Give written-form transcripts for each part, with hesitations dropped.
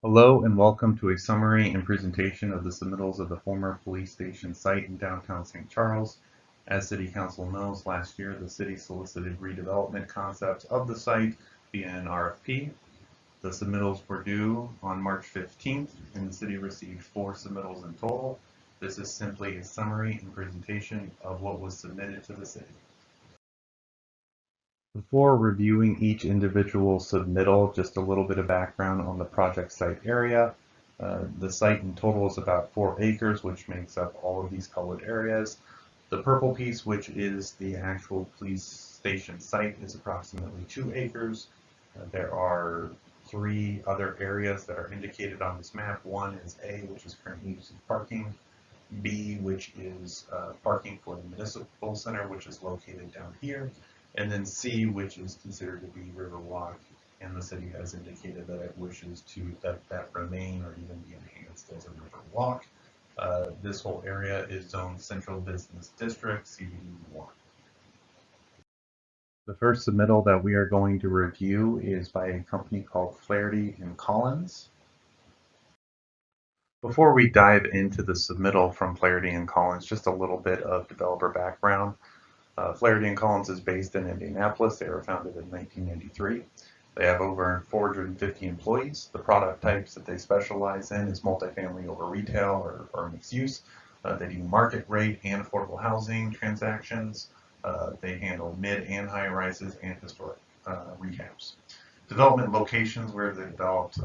Hello and welcome to a summary and presentation of the submittals of the former police station site in downtown St. Charles. As City Council knows, last year the city solicited redevelopment concepts of the site via an RFP. The submittals were due on March 15th and the city received 4 submittals in total. This is simply a summary and presentation of what was submitted to the city. Before reviewing each individual submittal, just a little bit of background on the project site area. The site in total is about 4 acres, which makes up all of these colored areas. The purple piece, which is the actual police station site, is approximately 2 acres. There are 3 other areas that are indicated on this map. One is A, which is currently used as parking. B, which is parking for the municipal center, which is located down here, and then C, which is considered to be Riverwalk, and the city has indicated that it wishes to that remain or even be enhanced as a Riverwalk. This whole area is zoned Central Business District, CBD1. The first submittal that we are going to review is by a company called Flaherty and Collins. Before we dive into the submittal from Flaherty and Collins, just a little bit of developer background. Flaherty and Collins is based in Indianapolis. They were founded in 1993. They have over 450 employees. The product types that they specialize in is multifamily over retail or mixed use. They do market rate and affordable housing transactions. They handle mid and high rises and historic rehabs. Development locations where they developed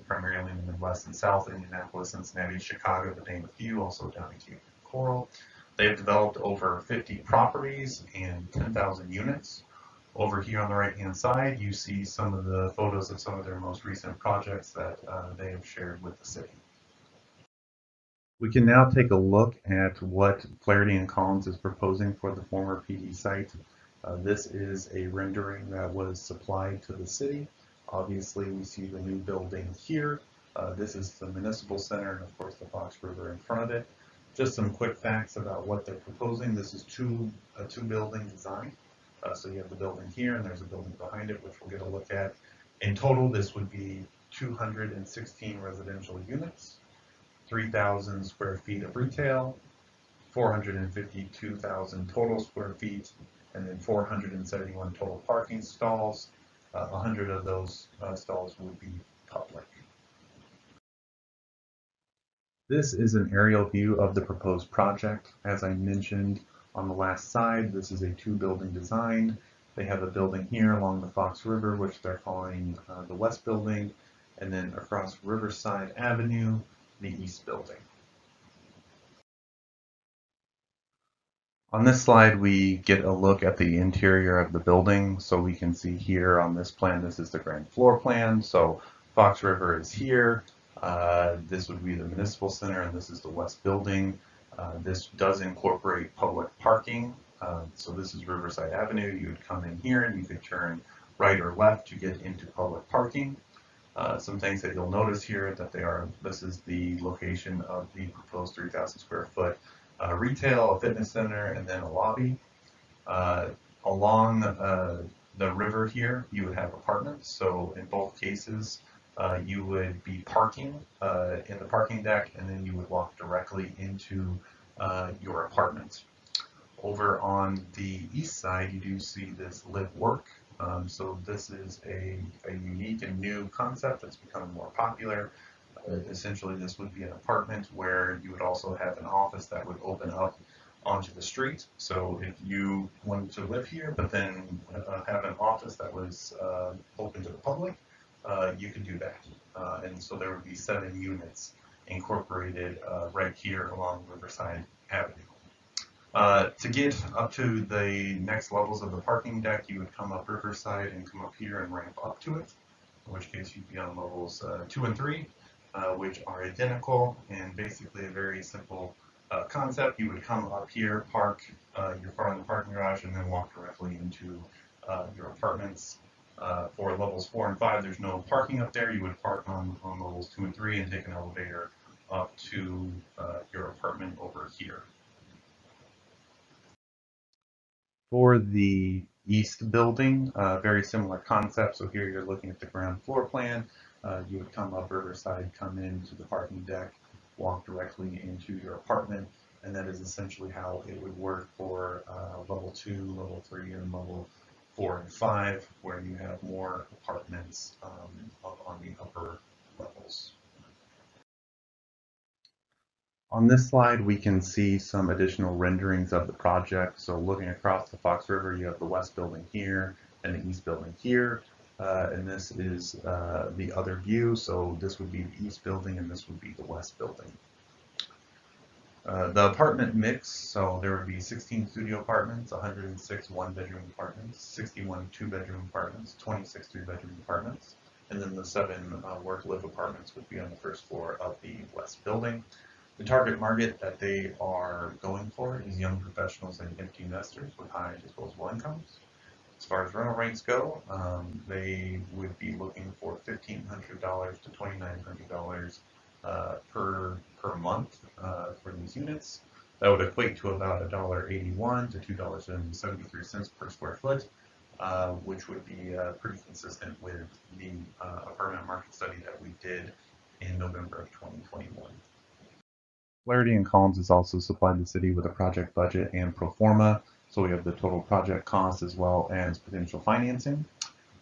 primarily in the Midwest and South, Indianapolis, Cincinnati, Chicago, to name a few, also down in Cape Coral. They have developed over 50 properties and 10,000 units. Over here on the right-hand side, you see some of the photos of some of their most recent projects that they have shared with the city. We can now take a look at what Flaherty and Collins is proposing for the former PD site. This is a rendering that was supplied to the city. Obviously, we see the new building here. This is the municipal center and of course the Fox River in front of it. Just some quick facts about what they're proposing. This is a two building design. So you have the building here and there's a building behind it, which we'll get a look at. In total, this would be 216 residential units, 3,000 square feet of retail, 452,000 total square feet, and then 471 total parking stalls. 100 of those stalls would be public. This is an aerial view of the proposed project. As I mentioned on the last slide, this is a 2-building design. They have a building here along the Fox River, which they're calling the West Building, and then across Riverside Avenue, the East Building. On this slide, we get a look at the interior of the building. So we can see here on this plan, this is the grand floor plan. So Fox River is here. This would be the municipal center, and this is the West Building. This does incorporate public parking. So this is Riverside Avenue. You would come in here and you could turn right or left to get into public parking. Some things that you'll notice here that this is the location of the proposed 3,000 square foot retail, a fitness center, and then a lobby. Along the river here, you would have apartments. So in both cases, you would be parking in the parking deck, and then you would walk directly into your apartments. Over on the east side, you do see this live work. So this is a unique and new concept that's becoming more popular. Essentially, this would be an apartment where you would also have an office that would open up onto the street. So if you wanted to live here, but then have an office that was open to the public, you could do that. And so there would be 7 units incorporated right here along Riverside Avenue. To get up to the next levels of the parking deck, you would come up Riverside and come up here and ramp up to it, in which case you'd be on levels 2 and 3, which are identical and basically a very simple concept. You would come up here, park your car in the parking garage, and then walk directly into your apartments. For levels 4 and 5, there's no parking up there. You would park on levels 2 and 3 and take an elevator up to your apartment over here. For the east building, very similar concept. So here you're looking at the ground floor plan. You would come up Riverside, come into the parking deck, walk directly into your apartment, and that is essentially how it would work for level 2, level 3, and level 4 and 5, where you have more apartments up on the upper levels. On this slide, we can see some additional renderings of the project. So looking across the Fox River, you have the west building here and the east building here. And this is the other view. So this would be the east building and this would be the west building. The apartment mix, so there would be 16 studio apartments, 106 one-bedroom apartments, 61 two-bedroom apartments, 26 three-bedroom apartments, and then the 7 work-live apartments would be on the first floor of the west building. The target market that they are going for is young professionals and empty nesters with high disposable incomes. As far as rental rates go, they would be looking for $1,500 to $2,900 per month for these units. That would equate to about $1.81 to $2.73 per square foot, which would be pretty consistent with the apartment market study that we did in November of 2021. Flaherty and Collins has also supplied the city with a project budget and pro forma, so we have the total project cost as well as potential financing.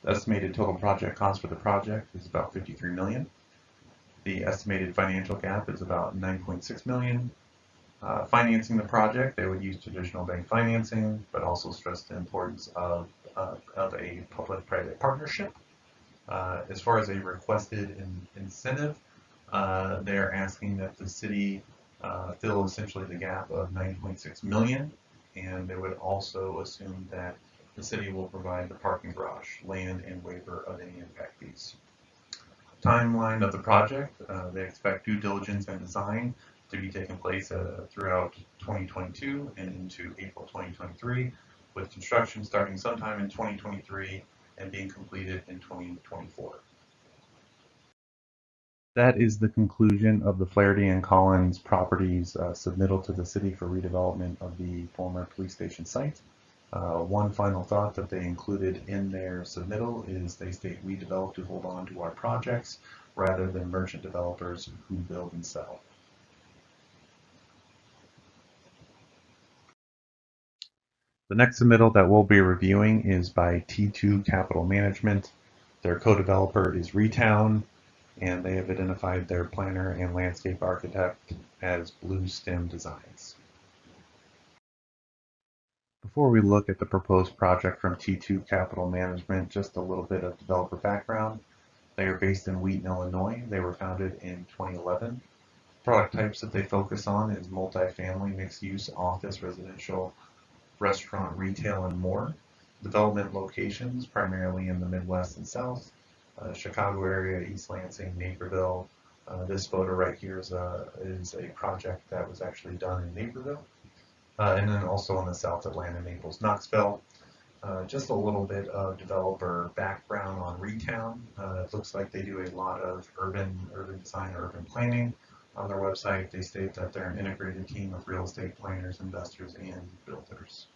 The estimated total project cost for the project is about $53 million. The estimated financial gap is about $9.6 million. Financing the project, they would use traditional bank financing, but also stress the importance of a public-private partnership. As far as a requested incentive, they're asking that the city fill essentially the gap of $9.6 million, and they would also assume that the city will provide the parking garage, land, and waiver of any impact fees. Timeline of the project, they expect due diligence and design to be taking place throughout 2022 and into April 2023, with construction starting sometime in 2023 and being completed in 2024. That is the conclusion of the Flaherty and Collins properties submittal to the city for redevelopment of the former police station site. One final thought that they included in their submittal is they state we develop to hold on to our projects rather than merchant developers who build and sell. The next submittal that we'll be reviewing is by T2 Capital Management. Their co-developer is Retown, and they have identified their planner and landscape architect as Blue Stem Designs. Before we look at the proposed project from T2 Capital Management, just a little bit of developer background. They are based in Wheaton, Illinois. They were founded in 2011. Product types that they focus on is multifamily, mixed-use, office, residential, restaurant, retail, and more. Development locations primarily in the Midwest and South. Chicago area, East Lansing, Naperville. This photo right here is a project that was actually done in Naperville. And then also in the South Atlanta, Naples, Knoxville. Just a little bit of developer background on Retown. It looks like they do a lot of urban design, urban planning. On their website, they state that they're an integrated team of real estate planners, investors, and builders.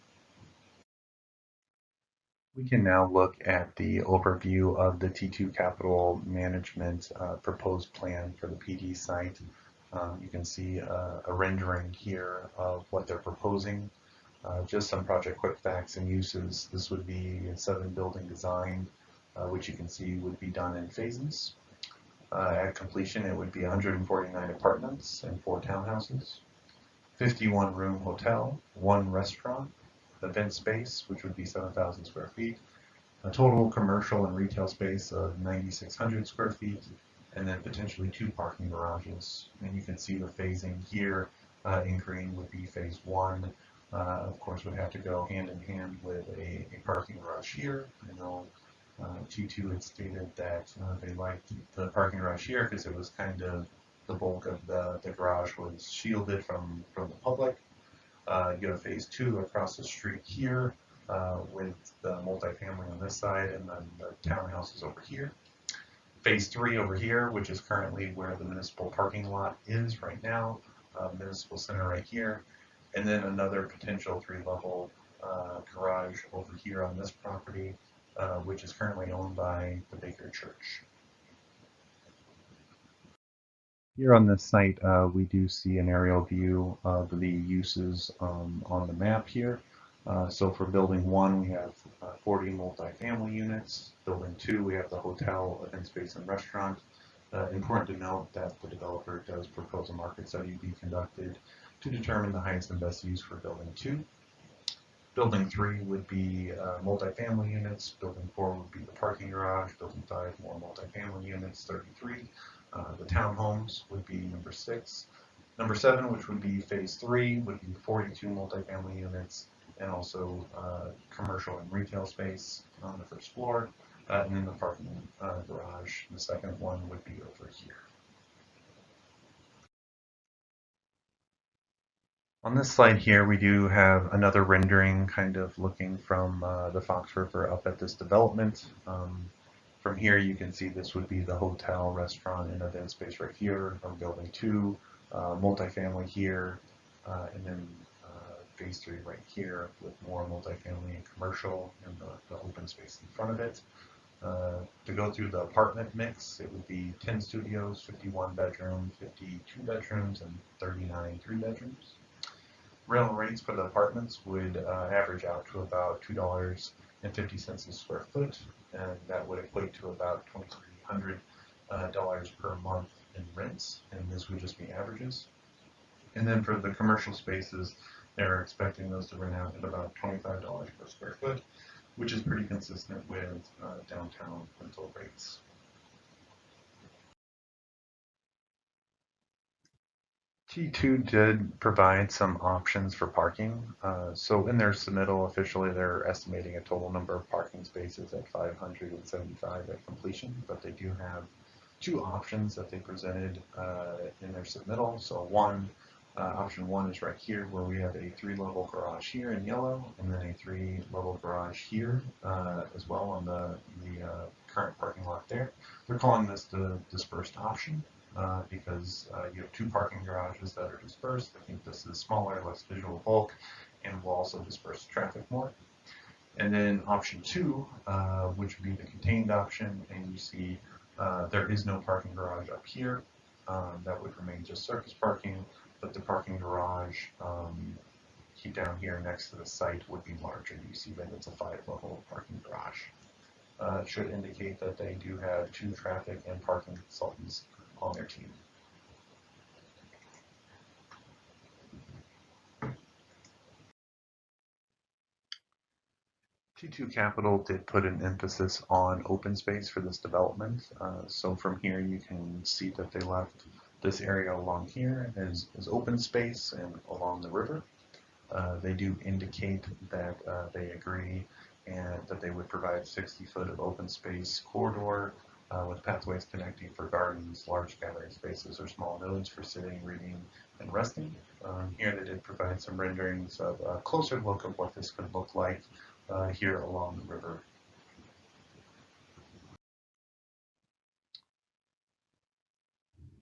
We can now look at the overview of the T2 Capital Management proposed plan for the PD site. You can see a rendering here of what they're proposing. Just some project quick facts and uses. This would be a 7-building design, which you can see would be done in phases. At completion, it would be 149 apartments and 4 townhouses, 51-room hotel, 1 restaurant, event space, which would be 7,000 square feet, a total commercial and retail space of 9,600 square feet, and then potentially 2 parking garages. And you can see the phasing here in green would be phase 1. Of course, would have to go hand in hand with a parking garage here. I know T2 had stated that they liked the parking garage here because it was kind of the bulk of the garage was shielded from the public. You have phase 2 across the street here with the multifamily on this side and then the townhouses over here. Phase 3 over here, which is currently where the municipal parking lot is right now, municipal center right here, and then another potential 3-level garage over here on this property, which is currently owned by the Baker Church. Here on this site, we do see an aerial view of the uses on the map here. So for building 1, we have 40 multifamily units. Building 2, we have the hotel, event space, and restaurant. Important to note that the developer does propose a market study be conducted to determine the highest and best use for building 2. Building 3 would be multifamily units. Building 4 would be the parking garage. Building 5, more multifamily units, 33. The townhomes would be number 6. Number 7, which would be phase 3, would be 42 multifamily units and also commercial and retail space on the first floor. And then the parking garage, the second one would be over here. On this slide here, we do have another rendering kind of looking from the Fox River up at this development. From here, you can see this would be the hotel, restaurant, and event space right here from building 2, multifamily here, and then phase 3 right here with more multifamily and commercial and the open space in front of it. To go through the apartment mix, it would be 10 studios, 51 bedrooms, 52 bedrooms, and 39 3-bedrooms. Rental rates for the apartments would average out to about $2.50 a square foot, and that would equate to about $2,300 per month in rents, and this would just be averages. And then for the commercial spaces, they're expecting those to rent out at about $25 per square foot, which is pretty consistent with downtown rental rates. T2 did provide some options for parking. So in their submittal officially, they're estimating a total number of parking spaces at 575 at completion, but they do have 2 options that they presented in their submittal. So option 1 is right here where we have a 3-level garage here in yellow and then a 3-level garage here as well on the current parking lot there. They're calling this the dispersed option. Because you have 2 parking garages that are dispersed. I think this is smaller, less visual bulk, and will also disperse traffic more. And then option 2, which would be the contained option, and you see there is no parking garage up here. That would remain just surface parking, but the parking garage down here next to the site would be larger. You see that it's a 5-level parking garage. It should indicate that they do have 2 traffic and parking consultants on their team. T2 Capital did put an emphasis on open space for this development. So from here you can see that they left this area along here as open space and along the river. They do indicate that they agree and that they would provide 60-foot of open space corridor with pathways connecting for gardens, large gathering spaces, or small nodes for sitting, reading, and resting. Here they did provide some renderings of a closer look of what this could look like here along the river.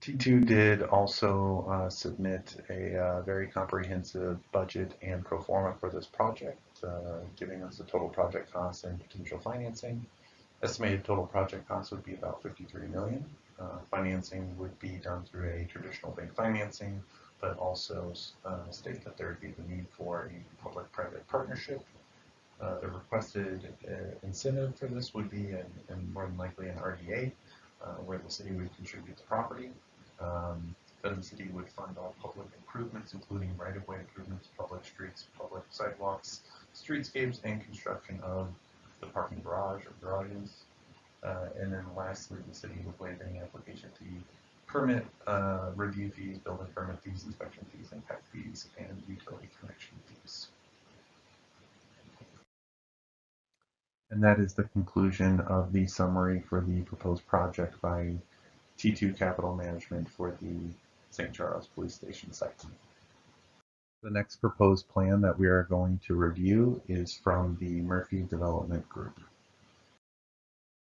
T2 did also submit a very comprehensive budget and pro forma for this project, giving us the total project cost and potential financing. Estimated total project cost would be about $53 million. Financing would be done through a traditional bank financing, but also state that there would be the need for a public-private partnership. The requested incentive for this would be, and more than likely, an RDA, where the city would contribute the property. Then the city would fund all public improvements, including right-of-way improvements, public streets, public sidewalks, streetscapes, and construction of the parking garage or garages. And then lastly, the city would waive any application fee, permit review fees, building permit fees, inspection fees, impact fees, and utility connection fees. And that is the conclusion of the summary for the proposed project by T2 Capital Management for the St. Charles Police Station site. The next proposed plan that we are going to review is from the Murphy Development Group.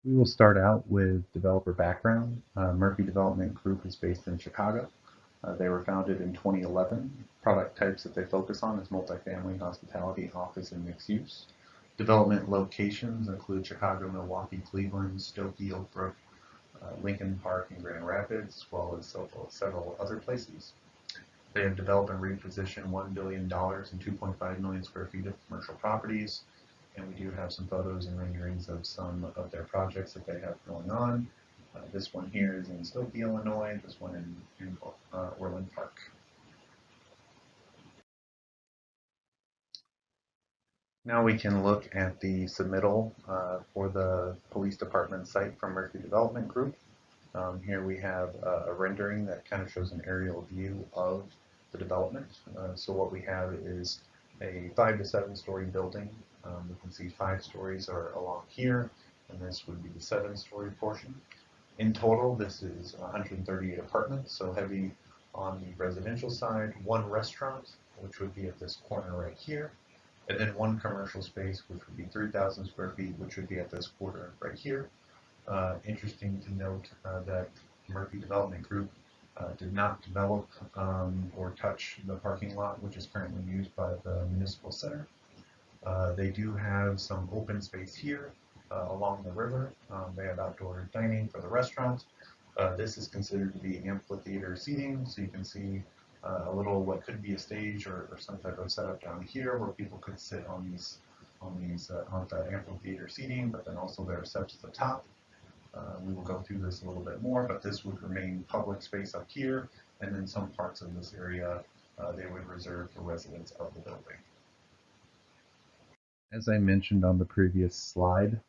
We will start out with developer background. Murphy Development Group is based in Chicago. They were founded in 2011. Product types that they focus on is multifamily, hospitality, office, and mixed use. Development locations include Chicago, Milwaukee, Cleveland, Skokie, Oak Brook, Lincoln Park in Grand Rapids, as well as several other places. They have developed and repositioned $1 billion and 2.5 million square feet of commercial properties. And we do have some photos and renderings of some of their projects that they have going on. This one here is in Skokie, Illinois. This one in Orland Park. Now we can look at the submittal for the police department site from Murphy Development Group. Here we have a rendering that kind of shows an aerial view of the development. So what we have is a 5 to 7 story building. We can see 5 stories are along here, and this would be the 7-story portion. In total, this is 138 apartments, so heavy on the residential side, 1 restaurant, which would be at this corner right here, and then 1 commercial space, which would be 3,000 square feet, which would be at this corner right here. Interesting to note that Murphy Development Group did not develop or touch the parking lot, which is currently used by the municipal center. They do have some open space here along the river. They have outdoor dining for the restaurant. This is considered to be amphitheater seating, so you can see a little what could be a stage or some type of setup down here where people could sit on the amphitheater seating, but then also there are steps at the top. We will go through this a little bit more, but this would remain public space up here, and then some parts of this area they would reserve for residents of the building. As I mentioned on the previous slide,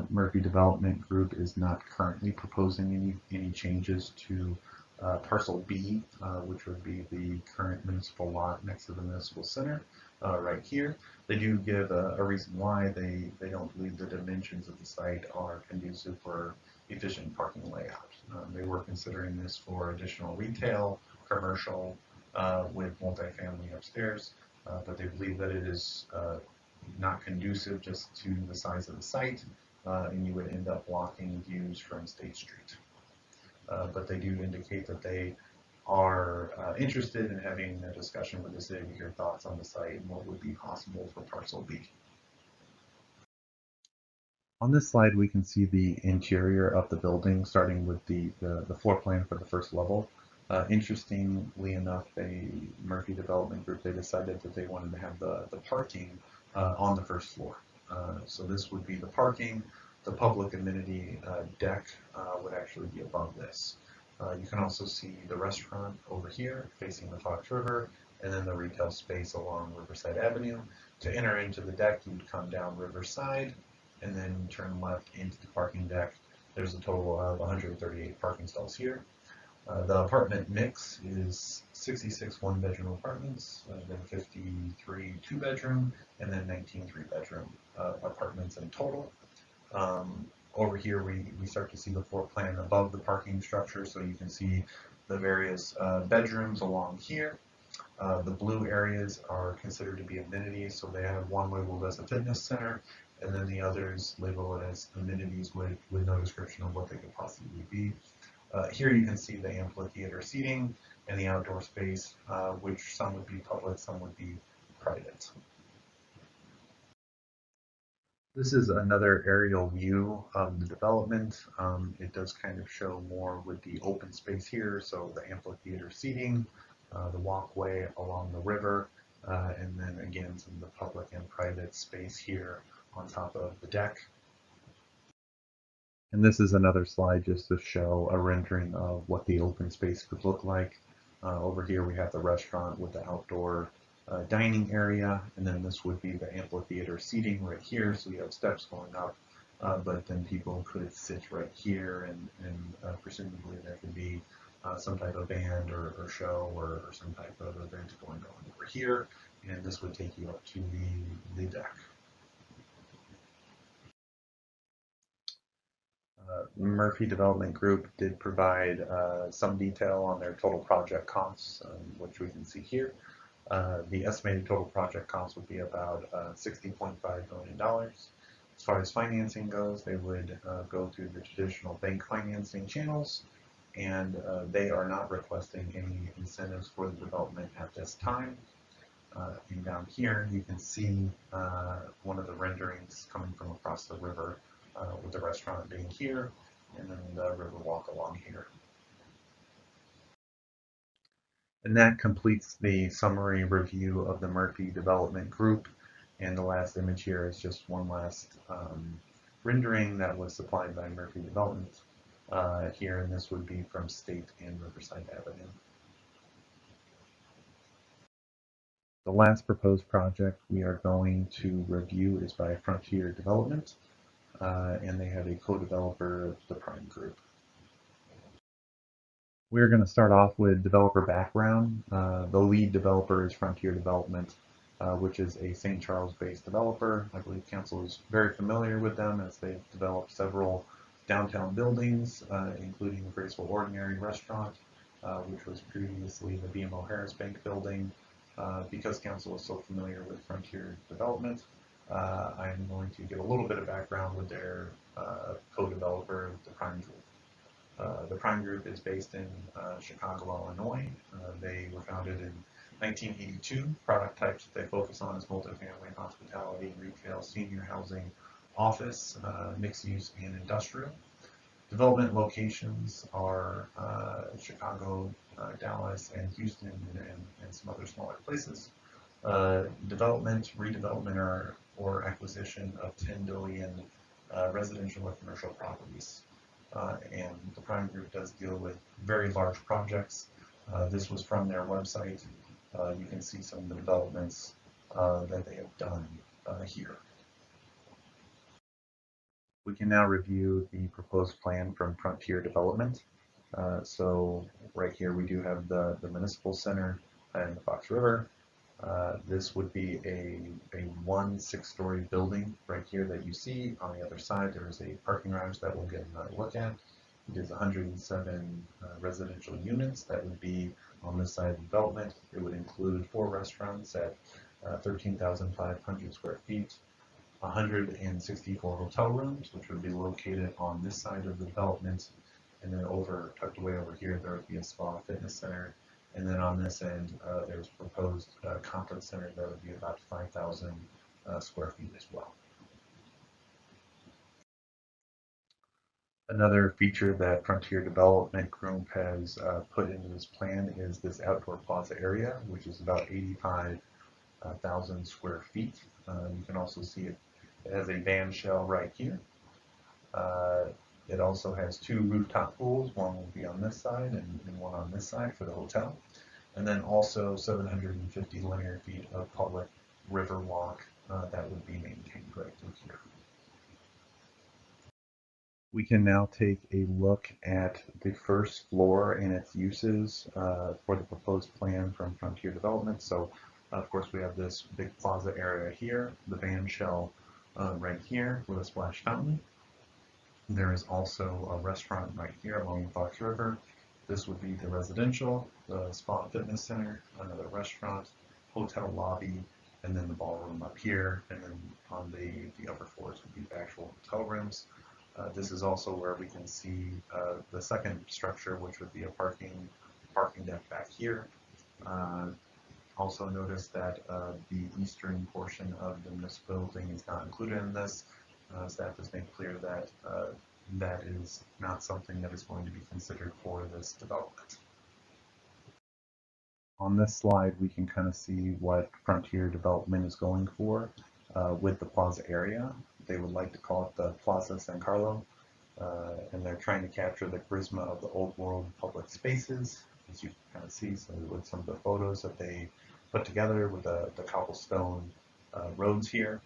Murphy Development Group is not currently proposing any changes to Parcel B, which would be the current municipal lot next to the municipal center right here. They do give a reason why they don't believe the dimensions of the site are conducive for efficient parking layout. They were considering this for additional retail, commercial, with multifamily upstairs, but they believe that it is not conducive just to the size of the site, and you would end up blocking views from State Street. But they do indicate that they are interested in having a discussion with the city to hear thoughts on the site and what would be possible for Parcel B. On this slide, we can see the interior of the building, starting with the floor plan for the first level. Interestingly enough, Murphy Development Group, they decided that they wanted to have the parking on the first floor. So this would be the parking. The public amenity deck would actually be above this. You can also see the restaurant over here facing the Fox River, and then the retail space along Riverside Avenue. To enter into the deck, you would come down Riverside and then turn left into the parking deck. There's a total of 138 parking stalls here. The apartment mix is 66 one-bedroom apartments, then 53 two-bedroom, and then 19 three-bedroom apartments in total. Over here, we start to see the floor plan above the parking structure, so you can see the various bedrooms along here. The blue areas are considered to be amenities, so they have one labeled as a fitness center, and then the others labeled as amenities with no description of what they could possibly be. Here you can see the amphitheater seating and the outdoor space, which some would be public, some would be private. This is another aerial view of the development. It does kind of show more with the open space here, so the amphitheater seating, the walkway along the river, and then again some of the public and private space here on top of the deck. And this is another slide just to show a rendering of what the open space could look like. Over here we have the restaurant with the outdoor dining area, and then this would be the amphitheater seating right here, so you have steps going up, but then people could sit right here, and presumably there could be some type of band or show or some type of event going on over here, and this would take you up to the deck. Murphy Development Group did provide some detail on their total project costs, which we can see here. The estimated total project cost would be about $60.5 million. As far as financing goes, they would go through the traditional bank financing channels, and they are not requesting any incentives for the development at this time. And down here, you can see one of the renderings coming from across the river with the restaurant being here. and then the Riverwalk along here. And that completes the summary review of the Murphy Development Group. And the last image here is just one last rendering that was supplied by Murphy Development here, and this would be from State and Riverside Avenue. The last proposed project we are going to review is by Frontier Development, and they have a co-developer, the Prime Group. We're going to start off with developer background. The lead developer is Frontier Development, which is a St. Charles based developer. I believe Council is very familiar with them as they've developed several downtown buildings, including the Graceful Ordinary restaurant, which was previously the BMO Harris Bank building. Because Council is so familiar with Frontier Development, I'm going to give a little bit of background with their co-developer, the Prime Group. The Prime Group is based in Chicago, Illinois. They were founded in 1982. Product types that they focus on is multifamily, hospitality, retail, senior housing, office, mixed use, and industrial. Development locations are Chicago, Dallas, and Houston, and some other smaller places. Development, redevelopment, or acquisition of 10 billion residential or commercial properties. And the Prime Group does deal with very large projects. This was from their website. You can see some of the developments that they have done here. We can now review the proposed plan from Frontier Development. So right here we do have the Municipal Center and the Fox River. This would be a 6-story building right here that you see. On the other side, there is a parking garage that we'll get another look at. It is 107 residential units that would be on this side of the development. It would include 4 restaurants at 13,500 square feet, 164 hotel rooms, which would be located on this side of the development. And then tucked away over here, there would be a spa fitness center. And then on this end, there's proposed conference center that would be about 5,000 square feet as well. Another feature that Frontier Development Group has put into this plan is this outdoor plaza area, which is about 85,000 square feet. You can also see it has a band shell right here. It also has 2 rooftop pools. One will be on this side and one on this side for the hotel. And then also 750 linear feet of public river walk that would be maintained right through here. We can now take a look at the first floor and its uses for the proposed plan from Frontier Development. So of course we have this big plaza area here, the band shell right here with a splash fountain. There is also a restaurant right here along the Fox River. This would be the residential, the spa fitness center, another restaurant, hotel lobby, and then the ballroom up here. And then on the upper floors would be the actual hotel rooms. This is also where we can see the second structure, which would be a parking deck back here. Also notice that the eastern portion of the municipal building is not included in this. Staff has made clear that that is not something that is going to be considered for this development. On this slide, we can kind of see what Frontier Development is going for with the plaza area. They would like to call it the Plaza San Carlo, and they're trying to capture the charisma of the old world public spaces, as you can kind of see. So with some of the photos that they put together with the cobblestone roads here.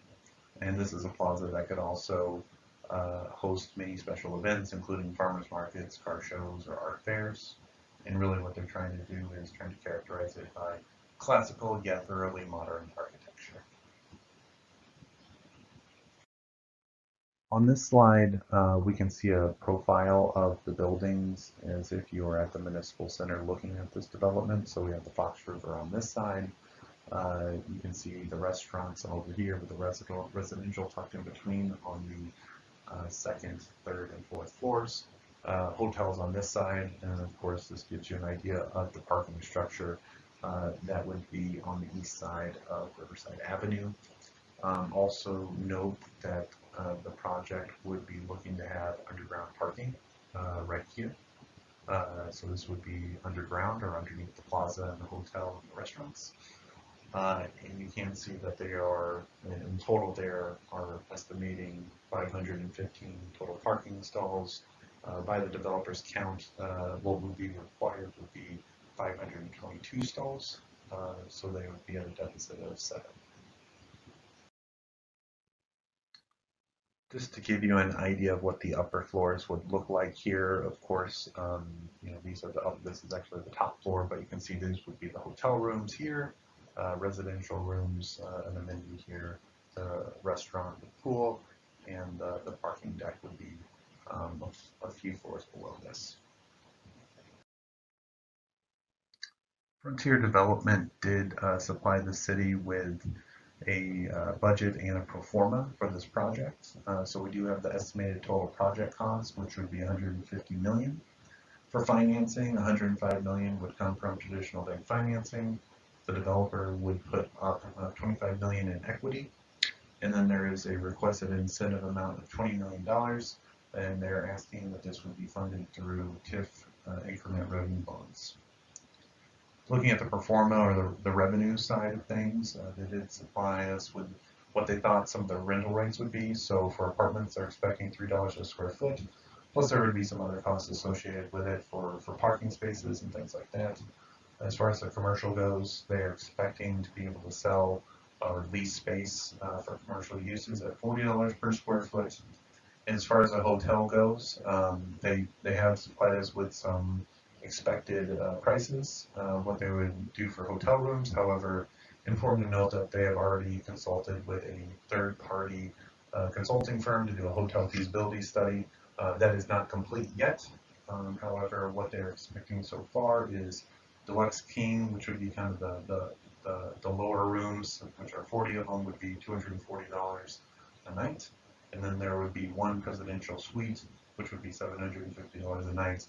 And this is a plaza that could also host many special events, including farmers markets, car shows, or art fairs. And really what they're trying to do is trying to characterize it by classical yet thoroughly modern architecture. On this slide, we can see a profile of the buildings as if you were at the Municipal Center looking at this development. So we have the Fox River on this side. You can see the restaurants over here with the residential tucked in between on the second, third, and fourth floors. Hotels on this side, and of course this gives you an idea of the parking structure that would be on the east side of Riverside Avenue. Also note that the project would be looking to have underground parking. right here. So this would be underground or underneath the plaza and the hotel and the restaurants. And you can see that they are, in total, there are estimating 515 total parking stalls. By the developer's count, what would be required would be 522 stalls, so they would be at a deficit of 7. Just to give you an idea of what the upper floors would look like here, of course, these are this is actually the top floor, but you can see these would be the hotel rooms here, residential rooms, an amenity here, the restaurant, the pool, and the parking deck would be a few floors below this. Frontier Development did supply the city with a budget and a pro forma for this project. So we do have the estimated total project cost, which would be 150 million. For financing, 105 million would come from traditional bank financing. The developer would put up 25 million in equity, and then there is a requested incentive amount of $20 million, and they're asking that this would be funded through TIF increment revenue bonds. Looking at the pro forma or the revenue side of things, they did supply us with what they thought some of the rental rates would be. So for apartments, they're expecting $3 a square foot. Plus there would be some other costs associated with it for parking spaces and things like that. As far as the commercial goes, they are expecting to be able to sell or lease space for commercial uses at $40 per square foot. And as far as the hotel goes, they have supplied us with some expected prices, what they would do for hotel rooms. However, important to note that they have already consulted with a third-party consulting firm to do a hotel feasibility study. That is not complete yet. However, what they're expecting so far is Deluxe King, which would be kind of the lower rooms, which are 40 of them, would be $240 a night. And then there would be one presidential suite, which would be $750 a night.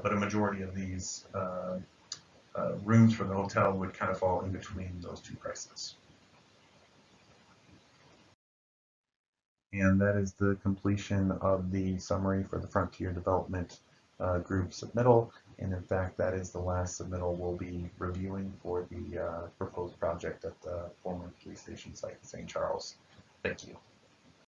But a majority of these rooms for the hotel would kind of fall in between those two prices. And that is the completion of the summary for the Frontier Development Group submittal. And in fact, that is the last submittal we'll be reviewing for the proposed project at the former police station site in St. Charles. Thank you.